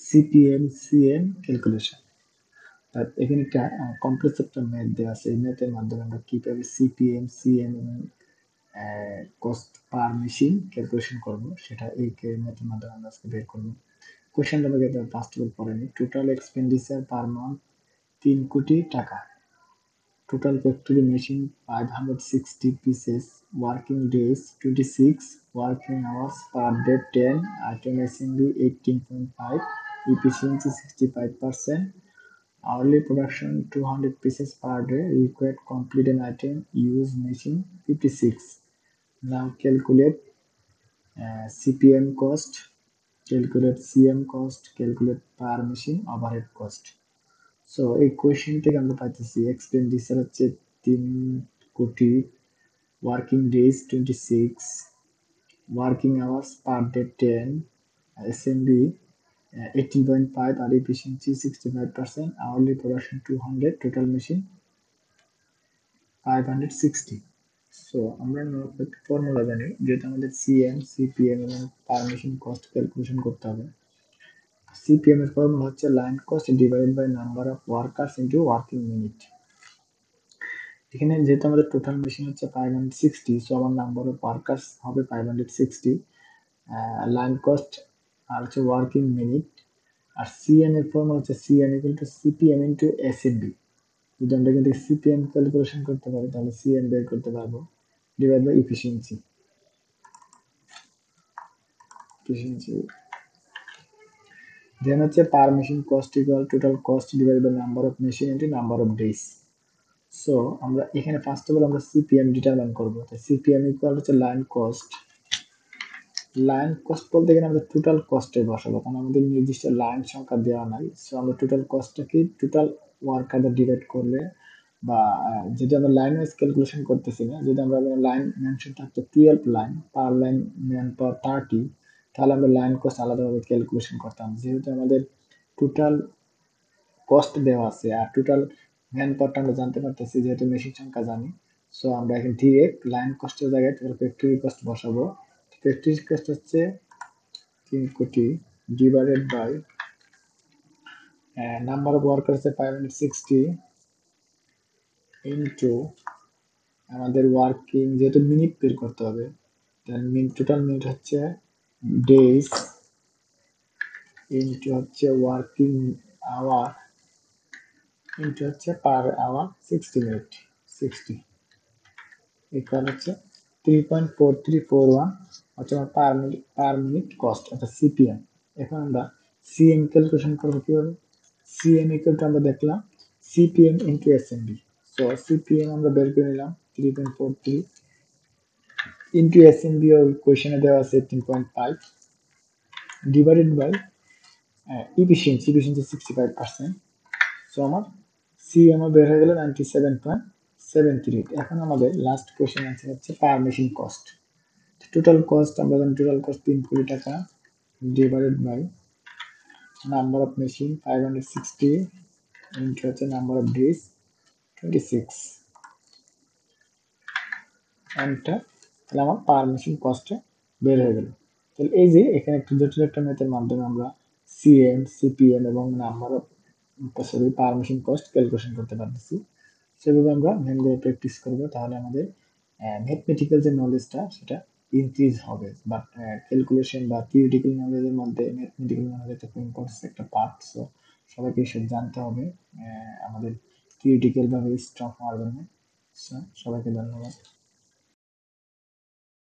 CPM CM calculation. এখানে একটা complex একটা ম্যাথ দেওয়া আছে। এই ম্যাথের মাধ্যমে আমরা কিভাবে সিপিএম সিএম এবং কস্ট পার মেশিন ক্যালকুলেশন করব সেটা এই ম্যাথের মাধ্যমে আমরা আজকে বের করব। Question number first of all পড়ে নিই। Total expenditure per month 3 crore টাকা। Total factory machine 560 pieces, working days 26, working hours per day 10, item assembly 18.5, efficiency 65%, hourly production 200 pieces per day, required complete an item, use machine 56. Now calculate CPM cost, calculate CM cost, calculate per machine overhead cost. So এই question থেকে আমরা পাইতেছি expenditure হচ্ছে 3 কোটি, working days 26, working hours per day 10, SMB 18.5 আর efficiency 65%, hourly production 200, total machine 560। So আমরা একটা formula জানি, যেটা আমাদের সিএম সিপিএম এবং পার মেশিন কস্ট ক্যালকুলেশন করতে হবে। সিপিএম এর ফর্মুলা হচ্ছে line cost divided by number of workers into working minute. এখানে যেহেতু আমাদের টোটাল মেশিন হচ্ছে 560, সো আমার নাম্বার অফ ওয়ার্কার্স হবে 560, লাইন কস্ট আর হচ্ছে ওয়ার্কিং মিনিট। আর সিএম এর ফর্মুলা হচ্ছে CM equal to CPM into SMB. যদি আমরা এখান থেকে সিপিএম ক্যালকুলেশন করতে পারি তাহলে সিএম বের করতে পারবো, ডিভাইড বাই এফিসিয়েন্সি। দেন হচ্ছে per machine cost equal total cost divide by number of machine into number of days. So আমরা এখানে ফার্স্ট অফ অল আমরা সিপিএম ডিটারমাইন করব। তো সিপিএম ইকুয়াল হচ্ছে লাইন কস্ট। লাইন কস্ট বলতে গেলে আমাদের টোটাল কস্টে বসাবো, কারণ আমাদের নির্দিষ্ট লাইন সংখ্যা দেওয়া নাই। সো আমরা টোটাল কস্টটাকে টোটাল ওয়ার্কারদের ডিভাইড করলে, বা যদি আমরা লাইন ওয়াইজ ক্যালকুলেশন করতেছি না, যদি আমরা লাইন মেনশন থাকতো 12 লাইন, পার লাইন ম্যান পাওয়ার 30, তাহলে আমরা লাইন কস্ট আলাদাভাবে ক্যালকুলেশন করতাম। যেহেতু আমাদের টোটাল কস্ট দেওয়া আছে আর টোটাল ম্যান পাওয়ারটা আমরা জানতে পারতেছি যেহেতু মেশিন সংখ্যা জানি। সো আমরা এখন ডিরেক্ট লাইন কস্টের জায়গায় টোটাল ফ্যাক্টরি কস্ট বসাবো। ফ্যাক্টরি কস্ট হচ্ছে 3 crore divided by number of worker হচ্ছে 560 ইনটু আমাদের ওয়ার্কিং, যেহেতু মিনিট বের করতে হবে, দেন টোটাল মিনিট হচ্ছে ডেজ ইনটু হচ্ছে ওয়ার্কিং আওয়ার ইনটু হচ্ছে পার আওয়ার 60 মিনিট, 60 ইকুয়াল হচ্ছে 3.4341 হচ্ছে আমার পার মিনিট কস্ট, অর্থাৎ সিপিএম। এখন আমরা সিএম ক্যালকুলেশন করবো কিভাবে। সিএম ইকুয়াল টু আমরা দেখলাম CPM into SMB. So CPM আমরা বের করে নিলাম 3.43 ইনটু এসএমবি, ওর কোয়েশনে দেওয়া আছে 18.5, ডিভাইডেড বাই এফিসিয়েন্সি 65%। সো আমার সিএম বের হয়ে গেল 97.73। এখন আমাদের লাস্ট কোয়েশ্চেন আনসার হচ্ছে per machine cost. Total cost আমরা জানি, টোটাল কস্ট 3 কোটি টাকা divided by number of machine 560 into হচ্ছে নাম্বার অফ ডেজ 26 এন্টার। তাহলে আমার পার মেশিন কস্টে বের হয়ে গেল। তাহলে এই যে এখানে একটু জটিল একটা ম্যাথের মাধ্যমে আমরা সিএম সিপিএম এবং number of per machine cost calculation করতে পারতেছি। সেভাবে আমরা ম্যানগুলো প্র্যাকটিস করবো, তাহলে আমাদের ম্যাথমেটিক্যাল যে নলেজটা সেটা ইনক্রিজ হবে। বাট ক্যালকুলেশন বা থিওরিটিক্যাল নলেজের মধ্যে ম্যাথমেটিক্যাল নলেজ একটা ইম্পর্টেন্ট একটা পার্ট। সো সবাইকে এসব জানতে হবে আমাদের থিওরিটিক্যাল ভাবে স্ট্রং হওয়ার জন্য। সো সবাইকে ধন্যবাদ।